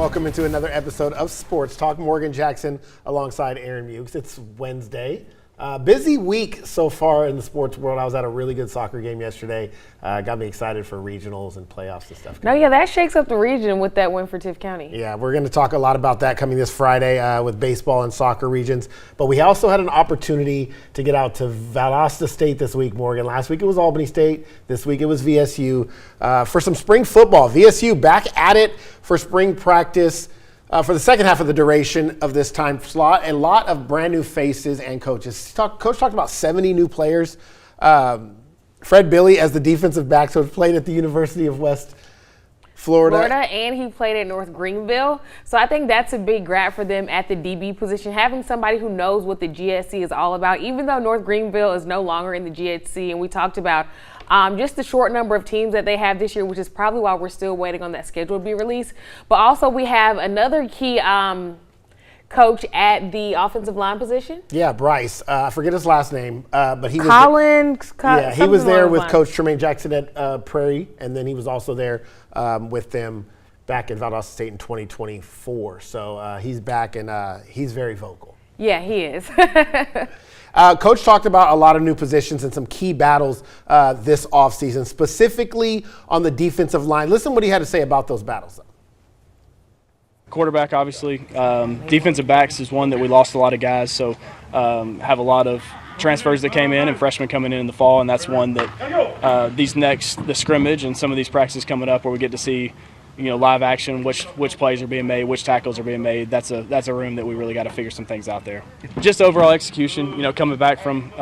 Welcome into another episode of Sports Talk. Morgan Jackson alongside Aaron Mukes. It's Wednesday. Busy week so far in the sports world. I was at a really good soccer game yesterday. Got me excited for regionals and playoffs and stuff. No, yeah, that shakes up the region with that win for Tift County. Yeah, we're going to talk a lot about that coming this Friday with baseball and soccer regions. But we also had an opportunity to get out to Valdosta State this week, Morgan. Last week it was Albany State. This week it was VSU for some spring football. VSU back at it for spring practice. For the second half of the duration of this time slot, a lot of brand new faces and coaches. Coach talked about 70 new players. Fred Billy, as the defensive back, so played at the University of West Florida. And he played at North Greenville. So I think that's a big grab for them at the DB position, having somebody who knows what the GSC is all about, even though North Greenville is no longer in the GSC. And we talked about just the short number of teams that they have this year, which is probably why we're still waiting on that schedule to be released. But also we have another key coach at the offensive line position. Yeah, Bryce. I forget his last name, but he was he was there with Coach Tremaine Jackson at Prairie, and then he was also there with them back at Valdosta State in 2024. So he's back, and he's very vocal. Yeah, he is. Coach talked about a lot of new positions and some key battles this offseason, specifically on the defensive line. Listen what he had to say about those battles. Quarterback, obviously. Defensive backs is one that we lost a lot of guys, so have a lot of transfers that came in and freshmen coming in the fall, and that's one that the scrimmage and some of these practices coming up where we get to see live action, which plays are being made, which tackles are being made. That's a room that we really got to figure some things out there. Just overall execution, coming back from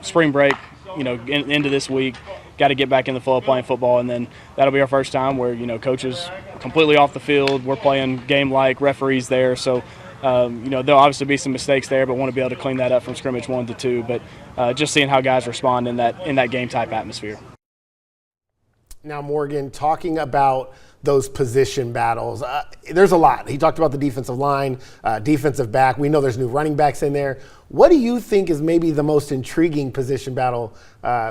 spring break, into this week, got to get back in the flow of playing football, and then that'll be our first time where, coaches completely off the field. We're playing game-like, referees there, so there'll obviously be some mistakes there, but want to be able to clean that up from scrimmage 1 to 2. But just seeing how guys respond in that game-type atmosphere. Now, Morgan, talking about those position battles, there's a lot. He talked about the defensive line, defensive back. We know there's new running backs in there. What do you think is maybe the most intriguing position battle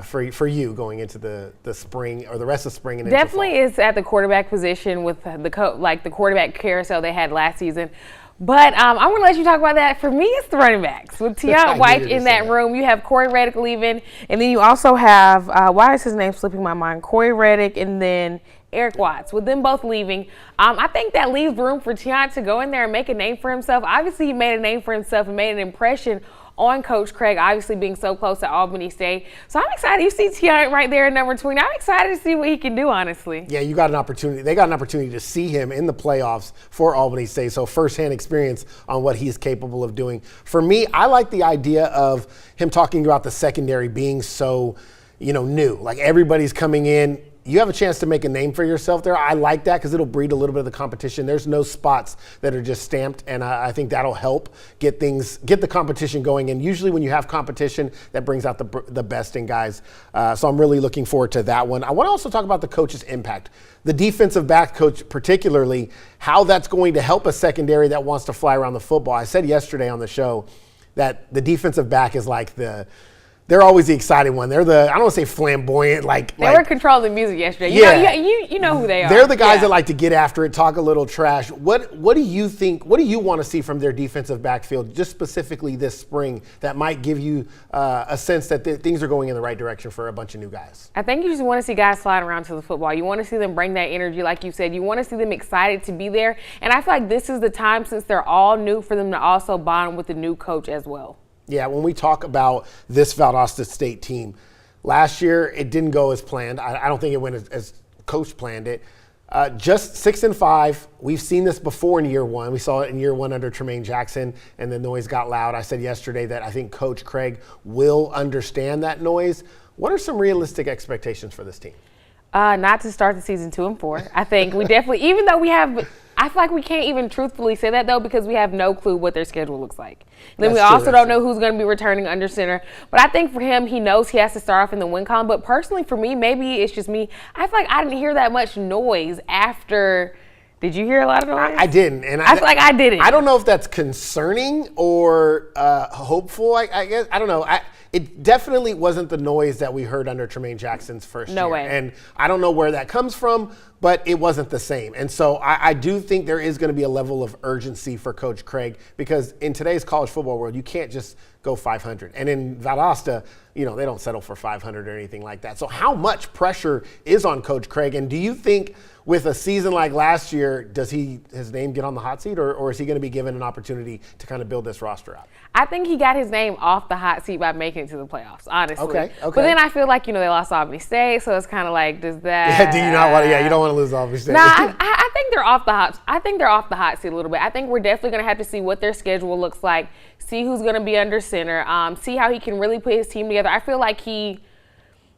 for you going into the spring or the rest of spring? And definitely is at the quarterback position with the quarterback carousel they had last season. But I'm going to let you talk about that. For me, it's the running backs. With Tiant White in that room, you have Corey Reddick leaving, and then you also have, why is his name slipping my mind? Corey Reddick and then Eric Watts. With them both leaving, I think that leaves room for Tiant to go in there and make a name for himself. Obviously, he made a name for himself and made an impression on Coach Craig, obviously being so close to Albany State. So I'm excited. You see Tiant right there at number 20. I'm excited to see what he can do, honestly. Yeah, you got an opportunity. They got an opportunity to see him in the playoffs for Albany State. So firsthand experience on what he's capable of doing. For me, I like the idea of him talking about the secondary being so, new. Like everybody's coming in. You have a chance to make a name for yourself there. I like that because it'll breed a little bit of the competition. There's no spots that are just stamped, and I think that'll help get the competition going. And usually when you have competition, that brings out the best in guys. So I'm really looking forward to that one. I want to also talk about the coach's impact. The defensive back coach particularly, how that's going to help a secondary that wants to fly around the football. I said yesterday on the show that the defensive back is like they're always the exciting one. They're I don't want to say flamboyant, they were controlling the music yesterday. You know who they are. They're the guys that like to get after it, talk a little trash. What do you think? What do you want to see from their defensive backfield, just specifically this spring, that might give you a sense that things are going in the right direction for a bunch of new guys? I think you just want to see guys sliding around to the football. You want to see them bring that energy, like you said. You want to see them excited to be there. And I feel like this is the time, since they're all new, for them to also bond with the new coach as well. Yeah, when we talk about this Valdosta State team, last year it didn't go as planned. I don't think it went as Coach planned it. Just 6-5. We've seen this before in year one. We saw it in year one under Tremaine Jackson, and the noise got loud. I said yesterday that I think Coach Craig will understand that noise. What are some realistic expectations for this team? Not to start the season 2-4. I think we definitely, even though I feel like we can't even truthfully say that, though, because we have no clue what their schedule looks like. And then we also don't know who's going to be returning under center. But I think for him, he knows he has to start off in the win column. But personally, for me, maybe it's just me. I feel like I didn't hear that much noise after. Did you hear a lot of noise? I didn't. And I feel like I didn't. I don't know if that's concerning or hopeful. I guess. I don't know. it definitely wasn't the noise that we heard under Tremaine Jackson's first year. No way. And I don't know where that comes from, but it wasn't the same. And so I do think there is going to be a level of urgency for Coach Craig, because in today's college football world, you can't just go 500. And in Valdosta, they don't settle for 500 or anything like that. So how much pressure is on Coach Craig? And do you think with a season like last year, does his name get on the hot seat, or is he going to be given an opportunity to kind of build this roster out? I think he got his name off the hot seat by making it to the playoffs, honestly. Okay. But then I feel like, they lost Albany State, so it's kind of like, does that? Yeah, do you not want to? Yeah, you don't want to lose Albany State. Nah, I think they're off the hot. I think they're off the hot seat a little bit. I think we're definitely going to have to see what their schedule looks like, see who's going to be under center, see how he can really put his team together. I feel like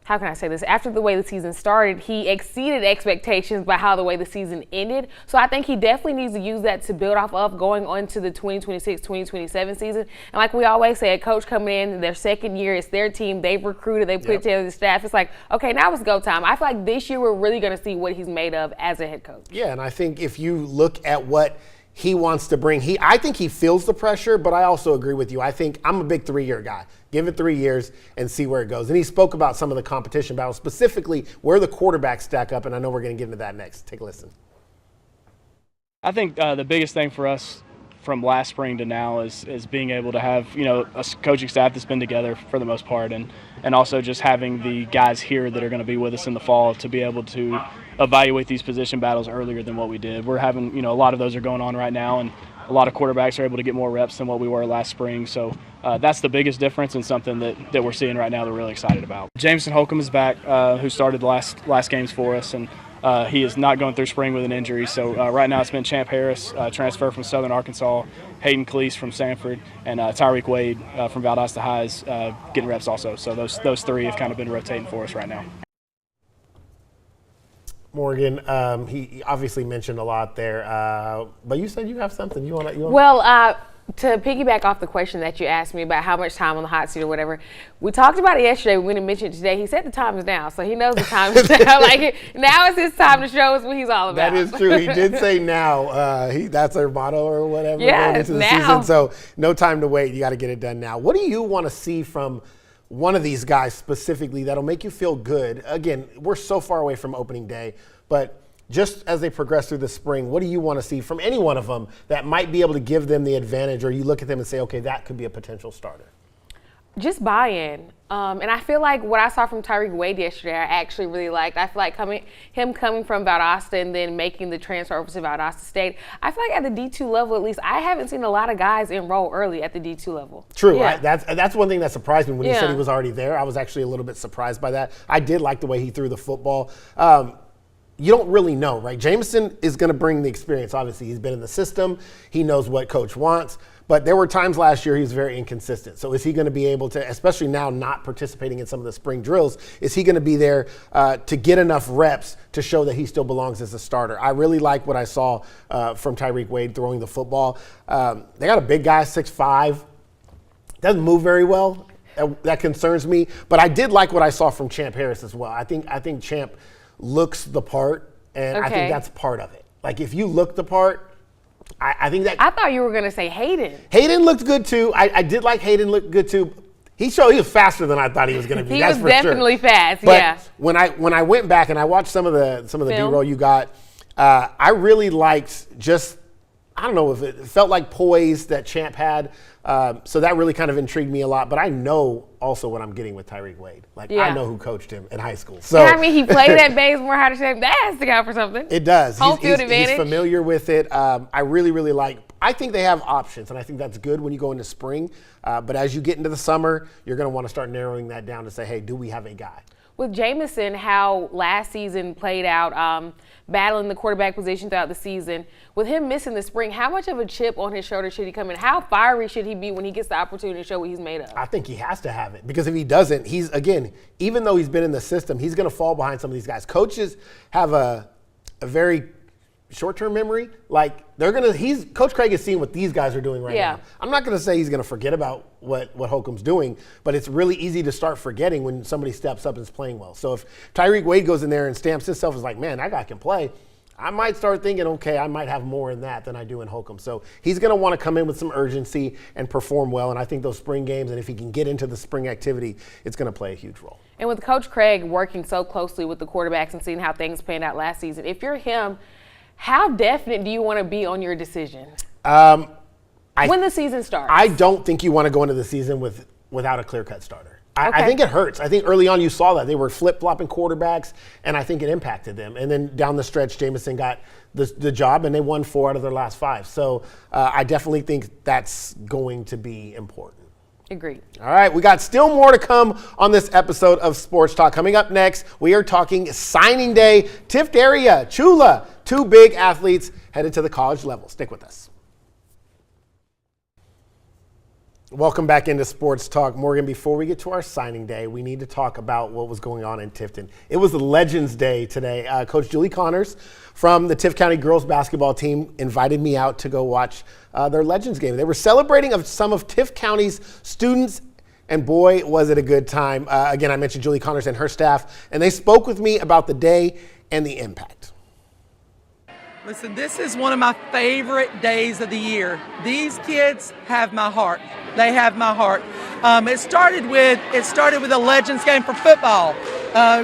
how can I say this? After the way the season started, he exceeded expectations by how the way the season ended. So I think he definitely needs to use that to build off of going on to the 2026-2027 season. And like we always say, a coach coming in their second year, it's their team, they've recruited, they put together the staff. It's like, okay, now it's go time. I feel like this year we're really going to see what he's made of as a head coach. Yeah, and I think if you look at what he wants to bring, I think he feels the pressure, but I also agree with you. I think I'm a big 3-year guy. Give it 3 years and see where it goes. And he spoke about some of the competition battles, specifically where the quarterbacks stack up, and I know we're going to get into that next. Take a listen. I think the biggest thing for us from last spring to now is being able to have a coaching staff that's been together for the most part, and also just having the guys here that are going to be with us in the fall to be able to evaluate these position battles earlier than what we did. We're having a lot of those are going on right now, and a lot of quarterbacks are able to get more reps than what we were last spring. So that's the biggest difference, and something that we're seeing right now that we're really excited about. Jameson Holcomb is back, who started the last games for us, and he is not going through spring with an injury. So right now it's been Champ Harris, transfer from Southern Arkansas, Hayden Cleese from Sanford, and Tyreek Wade from Valdosta High is getting reps also. So those three have kind of been rotating for us right now. Morgan, he obviously mentioned a lot there, but you said you have something you want to. Well, to piggyback off the question that you asked me about how much time on the hot seat or whatever, we talked about it yesterday. We didn't mention it today. He said the time is now, so he knows the time is now. Like, now is his time to show us what he's all about. That is true. He did say now. That's their motto or whatever going into the season. So no time to wait. You got to get it done now. What do you want to see from one of these guys specifically that'll make you feel good? Again, we're so far away from opening day, but just as they progress through the spring, what do you want to see from any one of them that might be able to give them the advantage, or you look at them and say, okay, that could be a potential starter? Just buy-in. And I feel like what I saw from Tyreek Wade yesterday, I actually really liked. I feel like him coming from Valdosta and then making the transfer over to Valdosta State, I feel like at the D2 level at least, I haven't seen a lot of guys enroll early at the D2 level. True. Yeah. That's one thing that surprised me when he said he was already there. I was actually a little bit surprised by that. I did like the way he threw the football. You don't really know, right? Jameson is going to bring the experience. Obviously, he's been in the system. He knows what coach wants. But there were times last year he was very inconsistent. So is he going to be able to, especially now not participating in some of the spring drills, is he going to be there to get enough reps to show that he still belongs as a starter? I really like what I saw from Tyreek Wade throwing the football. They got a big guy, 6'5". Doesn't move very well. That concerns me. But I did like what I saw from Champ Harris as well. I think Champ looks the part, and I think that's part of it. Like, if you look the part, I think that. I thought you were going to say Hayden. Hayden looked good too. I did like Hayden look good too. He was faster than I thought he was going to be. He that's was for definitely sure. fast. But yeah. when I went back and I watched some of the B-roll you got, I really liked just, I don't know if it felt like poise that Champ had. So that really kind of intrigued me a lot. But I know also what I'm getting with Tyreek Wade. Like, I know who coached him in high school. So I mean, he played at Bazemore High School. That has to count for something. It does. Home field advantage. He's familiar with it. I really, really like. I think they have options, and I think that's good when you go into spring. But as you get into the summer, you're going to want to start narrowing that down to say, hey, do we have a guy? With Jameson, how last season played out, battling the quarterback position throughout the season, with him missing the spring, how much of a chip on his shoulder should he come in? How fiery should he be when he gets the opportunity to show what he's made of? I think he has to have it, because if he doesn't, even though he's been in the system, he's going to fall behind some of these guys. Coaches have a very short-term memory. Like, Coach Craig is seeing what these guys are doing right now. I'm not going to say he's going to forget about what Holcomb's doing, but it's really easy to start forgetting when somebody steps up and is playing well. So if Tyreek Wade goes in there and stamps himself as like, man, that guy can play, I might start thinking, okay, I might have more in that than I do in Holcomb. So he's going to want to come in with some urgency and perform well. And I think those spring games, and if he can get into the spring activity, it's going to play a huge role. And with Coach Craig working so closely with the quarterbacks and seeing how things panned out last season, if you're him, how definite do you want to be on your decision when the season starts? I don't think you want to go into the season without a clear-cut starter. I Okay. think it hurts. I think early on you saw that. They were flip-flopping quarterbacks, and I think it impacted them. And then down the stretch, Jameson got the job, and they won 4 out of their last 5. So I definitely think that's going to be important. Agreed. All right, we got still more to come on this episode of Sports Talk. Coming up next, we are talking signing day, Tift area, Chula, 2 big athletes headed to the college level. Stick with us. Welcome back into Sports Talk. Morgan, before we get to our signing day, we need to talk about what was going on in Tifton. It was the Legends Day today. Coach Julie Connors from the Tift County girls basketball team invited me out to go watch their Legends game. They were celebrating some of Tift County's students, and boy, was it a good time. Again, I mentioned Julie Connors and her staff, and they spoke with me about the day and the impact. Listen, this is one of my favorite days of the year. These kids have my heart. They have my heart. It started with a Legends game for football.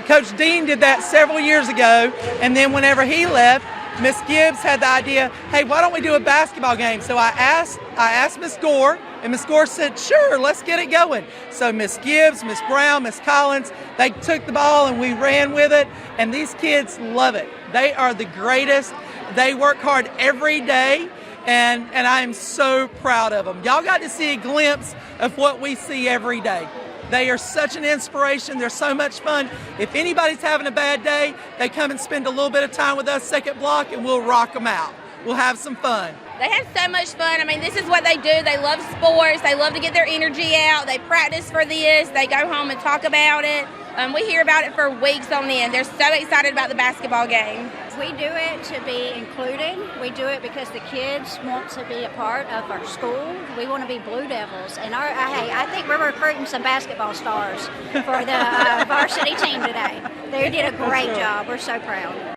Coach Dean did that several years ago, and then whenever he left, Miss Gibbs had the idea, hey, why don't we do a basketball game? So I asked Miss Gore, and Miss Gore said, sure, let's get it going. So Miss Gibbs, Miss Brown, Miss Collins, they took the ball and we ran with it, and these kids love it. They are the greatest. They work hard every day, and I am so proud of them. Y'all got to see a glimpse of what we see every day. They are such an inspiration. They're so much fun. If anybody's having a bad day, they come and spend a little bit of time with us, second block, and we'll rock them out. We'll have some fun. They have so much fun. I mean, this is what they do. They love sports. They love to get their energy out. They practice for this. They go home and talk about it. We hear about it for weeks on end. They're so excited about the basketball game. We do it to be included. We do it because the kids want to be a part of our school. We want to be Blue Devils. And I think we're recruiting some basketball stars for the varsity team today. They did a great job. We're so proud.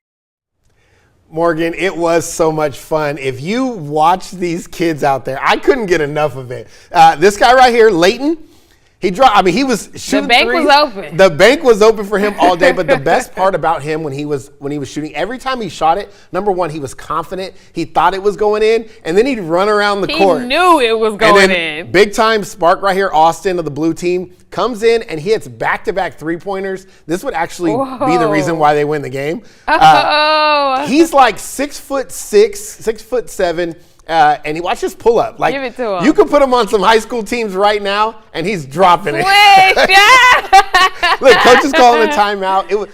Morgan, it was so much fun. If you watch these kids out there, I couldn't get enough of it. This guy right here, Leighton, he was shooting. The bank was open. The bank was open for him all day. But the best part about him when he was shooting, every time he shot it, number one, he was confident. He thought it was going in, and then he'd run around the court. He knew it was going and then in. Big time spark right here, Austin of the blue team comes in and he hits back-to-back three-pointers. This would actually be the reason why they win the game. He's like 6'6", 6'7". And he watches pull up. Like, give it to him. You could put him on some high school teams right now, and he's dropping it. Look, coach is calling a timeout. It was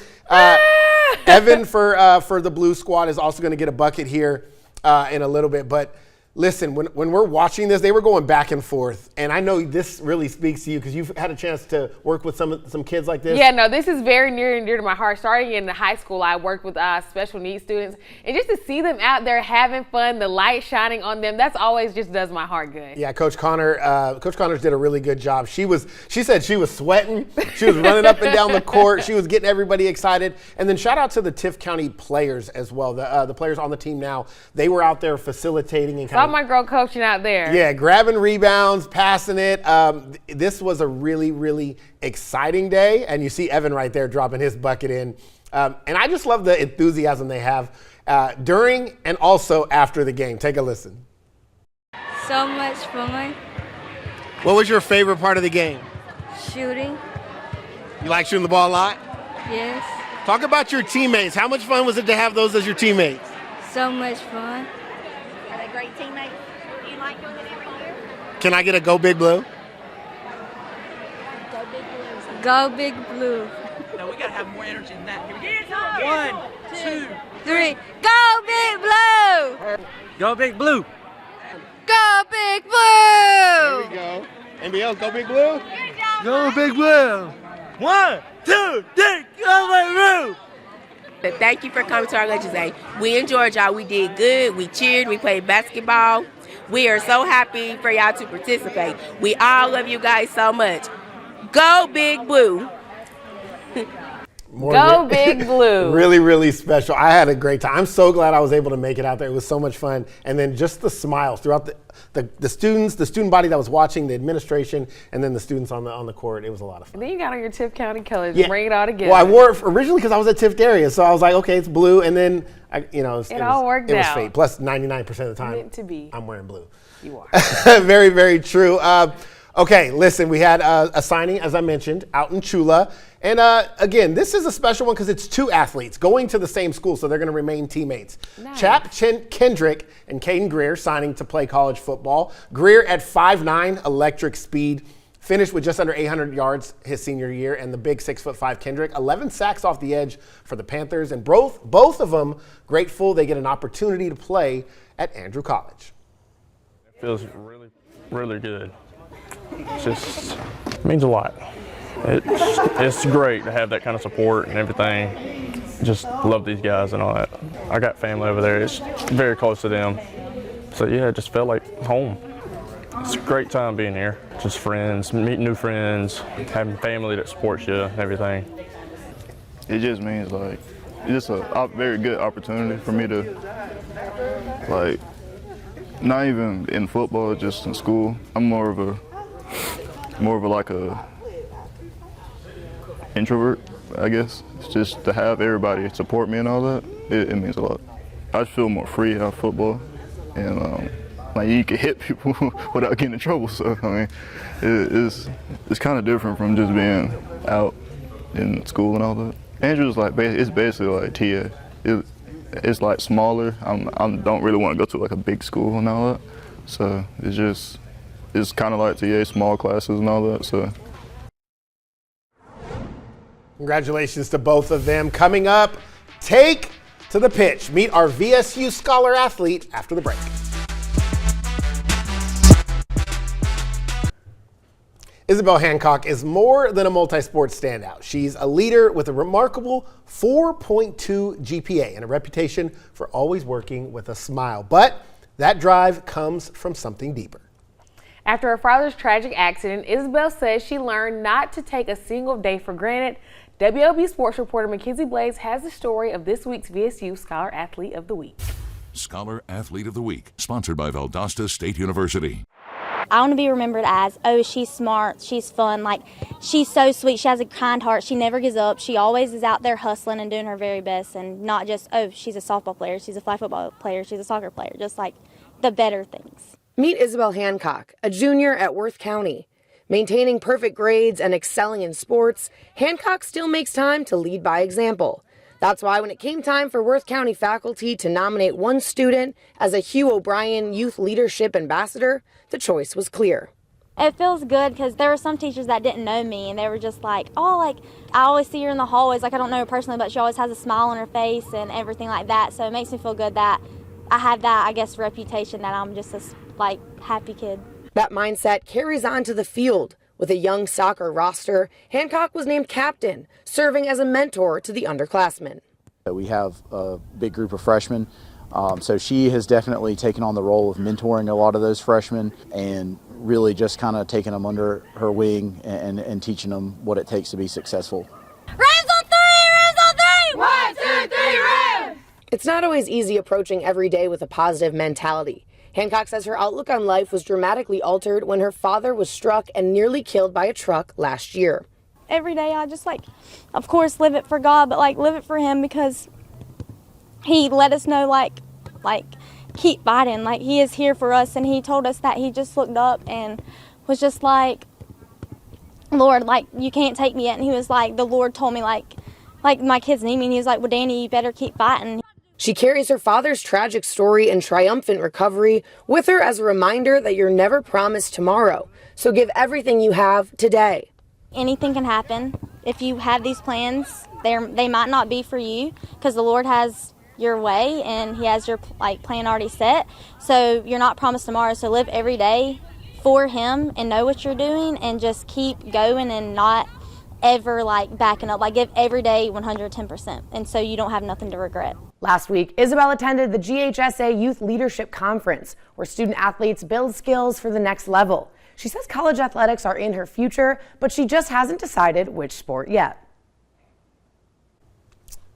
Evan for the blue squad is also going to get a bucket here in a little bit. But listen, when we're watching this, they were going back and forth, and I know this really speaks to you because you've had a chance to work with some kids like this. Yeah, no, this is very near and dear to my heart. Starting in the high school, I worked with special needs students, and just to see them out there having fun, the light shining on them, that's always just does my heart good. Yeah, Coach Connors did a really good job. She said she was sweating. She was running up and down the court. She was getting everybody excited. And then shout out to the Tift County players as well. The players on the team now, they were out there facilitating and Saw my girl coaching out there. Yeah, grabbing rebounds, passing it. This was a really, really exciting day. And you see Evan right there dropping his bucket in. And I just love the enthusiasm they have during and also after the game. Take a listen. So much fun. What was your favorite part of the game? Shooting. You like shooting the ball a lot? Yes. Talk about your teammates. How much fun was it to have those as your teammates? So much fun. Are they great teammates? Do you like doing it every year? Can I get a Go Big Blue? Go Big Blues. Go Big Blue. No, we got to have more energy than that. Here we go. 1, 2, 3. Go Big Blue! Go Big Blue. Go Big Blue! There we go. Anybody else? Go Big Blue? Go Big Blue. 1, 2, 3, go Big Blue. Thank you for coming to our Legends Day. We enjoyed y'all. We did good. We cheered. We played basketball. We are so happy for y'all to participate. We all love you guys so much. Go Big Blue. Go Big Blue. Really, really special. I had a great time. I'm so glad I was able to make it out there. It was so much fun. And then just the smiles throughout the students, the student body that was watching, the administration, and then the students on the court. It was a lot of fun. And then you got on your Tift County colors. Yeah. Bring it all together. Well, I wore it originally because I was at Tift area, so I was like, okay, it's blue, and then it all worked out. It was fate. Plus, 99% of the time, meant to be. I'm wearing blue. You are. Very, very true. Okay, listen, we had a signing, as I mentioned, out in Chula. And again, this is a special one because it's two athletes going to the same school, so they're going to remain teammates. Nice. Chap Kendrick and Caden Greer signing to play college football. Greer at 5'9", electric speed, finished with just under 800 yards his senior year, and the big 6'5" Kendrick, 11 sacks off the edge for the Panthers, and both of them grateful they get an opportunity to play at Andrew College. It feels really, really good. It means a lot. It's great to have that kind of support and everything. Just love these guys and all that. I got family over there. It's very close to them. So yeah, it just felt like home. It's a great time being here. Just friends, meeting new friends, having family that supports you and everything. It just means like, it's just a very good opportunity for me to like, not even in football, just in school. I'm more of a like a introvert, I guess. It's just to have everybody support me and all that, it means a lot. I just feel more free out of football, and like you can hit people without getting in trouble. So I mean, it's kind of different from just being out in school and all that. Andrew's like it's basically like TA. It's like smaller. I don't really want to go to like a big school and all that. So it's kind of like TA, small classes and all that. So. Congratulations to both of them. Coming up, take to the pitch. Meet our VSU Scholar athlete after the break. Isabel Hancock is more than a multi-sport standout. She's a leader with a remarkable 4.2 GPA and a reputation for always working with a smile. But that drive comes from something deeper. After her father's tragic accident, Isabel says she learned not to take a single day for granted. WLB sports reporter Mackenzie Blaze has the story of this week's VSU Scholar Athlete of the Week. Scholar Athlete of the Week, sponsored by Valdosta State University. I want to be remembered as, oh, she's smart, she's fun, like, she's so sweet, she has a kind heart, she never gives up, she always is out there hustling and doing her very best, and not just, oh, she's a softball player, she's a flag football player, she's a soccer player, just like the better things. Meet Isabel Hancock, a junior at Worth County. Maintaining perfect grades and excelling in sports, Hancock still makes time to lead by example. That's why when it came time for Worth County faculty to nominate one student as a Hugh O'Brien Youth Leadership Ambassador, the choice was clear. It feels good because there were some teachers that didn't know me, and they were just like, oh, like, I always see her in the hallways, like, I don't know her personally, but she always has a smile on her face and everything like that, so it makes me feel good that I have that, I guess, reputation that I'm just a, like, happy kid. That mindset carries on to the field. With a young soccer roster, Hancock was named captain, serving as a mentor to the underclassmen. We have a big group of freshmen, so she has definitely taken on the role of mentoring a lot of those freshmen and really just kind of taking them under her wing and teaching them what it takes to be successful. Rams on three! 1, 2, 3, Rams! It's not always easy approaching every day with a positive mentality. Hancock says her outlook on life was dramatically altered when her father was struck and nearly killed by a truck last year. Every day I just, like, of course, live it for God, but, like, live it for him because he let us know, like, keep fighting. Like, he is here for us, and he told us that he just looked up and was just like, Lord, like, you can't take me yet. And he was like, the Lord told me, like my kids need me, and he was like, well, Danny, you better keep fighting. She carries her father's tragic story and triumphant recovery with her as a reminder that you're never promised tomorrow. So give everything you have today. Anything can happen. If you have these plans, they might not be for you because the Lord has your way and he has your plan already set. So you're not promised tomorrow. So live every day for him and know what you're doing and just keep going and not ever backing up. Give every day 110%, and so you don't have nothing to regret. Last week, Isabel attended the GHSA Youth Leadership Conference, where student athletes build skills for the next level. She says college athletics are in her future, but she just hasn't decided which sport yet.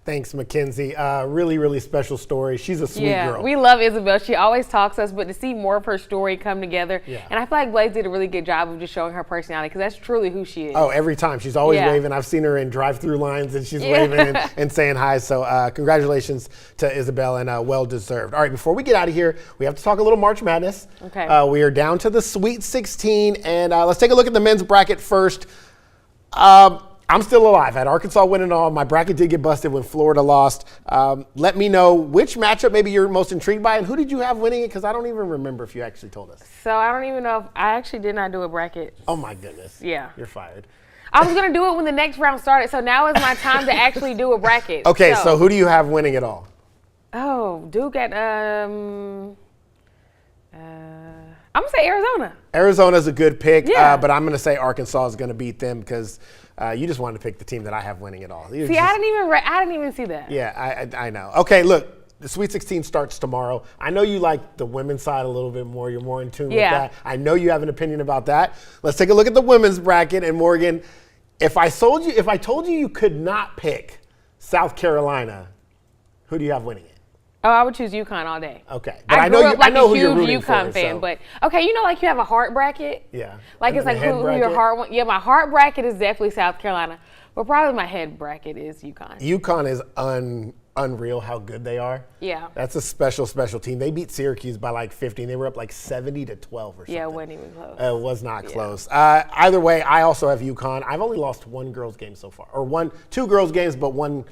Thanks, Mackenzie. Really, really special story. She's a sweet girl. We love Isabel. She always talks to us, but to see more of her story come together. Yeah. And I feel like Blaze did a really good job of just showing her personality because that's truly who she is. Oh, every time. She's always waving. I've seen her in drive-through lines and she's waving and saying hi. So congratulations to Isabel and well-deserved. All right, before we get out of here, we have to talk a little March Madness. Okay. We are down to the Sweet 16, and let's take a look at the men's bracket first. I'm still alive. I had Arkansas winning all. My bracket did get busted when Florida lost. Let me know which matchup maybe you're most intrigued by, and who did you have winning it? Because I don't even remember if you actually told us. So I don't even know if I actually did not do a bracket. Oh my goodness. Yeah. You're fired. I was going to do it when the next round started, so now is my time to actually do a bracket. Okay, so who do you have winning it all? Oh, Duke at, I'm going to say Arizona. Arizona's a good pick, Yeah. but I'm going to say Arkansas is going to beat them because you just wanted to pick the team that I have winning it all. I didn't even see that. Yeah, I know. Okay, look. The Sweet 16 starts tomorrow. I know you like the women's side a little bit more. You're more in tune with that. I know you have an opinion about that. Let's take a look at the women's bracket. And Morgan, if I told you you could not pick South Carolina, who do you have winning it? Oh, I would choose UConn all day. Okay, but I know who you're rooting UConn for, fan, so. but okay, you know, like you have a heart bracket. Yeah. Like it's like who your heart wants. Yeah, my heart bracket is definitely South Carolina, but probably my head bracket is UConn. UConn is unreal how good they are. Yeah. That's a special team. They beat Syracuse by like 50. They were up like 70-12 or something. Yeah, it wasn't even close. It was not close. Either way, I also have UConn. I've only lost one girls game so far, or two girls games, but one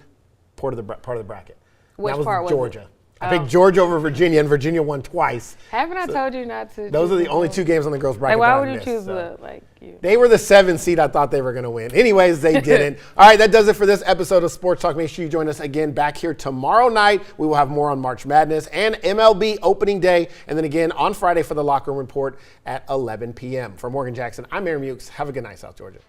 part of the bracket. Which that was part was Georgia. it? I picked Georgia over Virginia, and Virginia won twice. Haven't I told you not to? Those are the only two games on the girls bracket. Like, why that would I you missed, choose so. you? They were the 7 seed I thought they were going to win. Anyways, they didn't. All right, that does it for this episode of Sports Talk. Make sure you join us again back here tomorrow night. We will have more on March Madness and MLB opening day, and then again on Friday for the Locker Room Report at 11 p.m. For Morgan Jackson, I'm Aaron Mukes. Have a good night, South Georgia.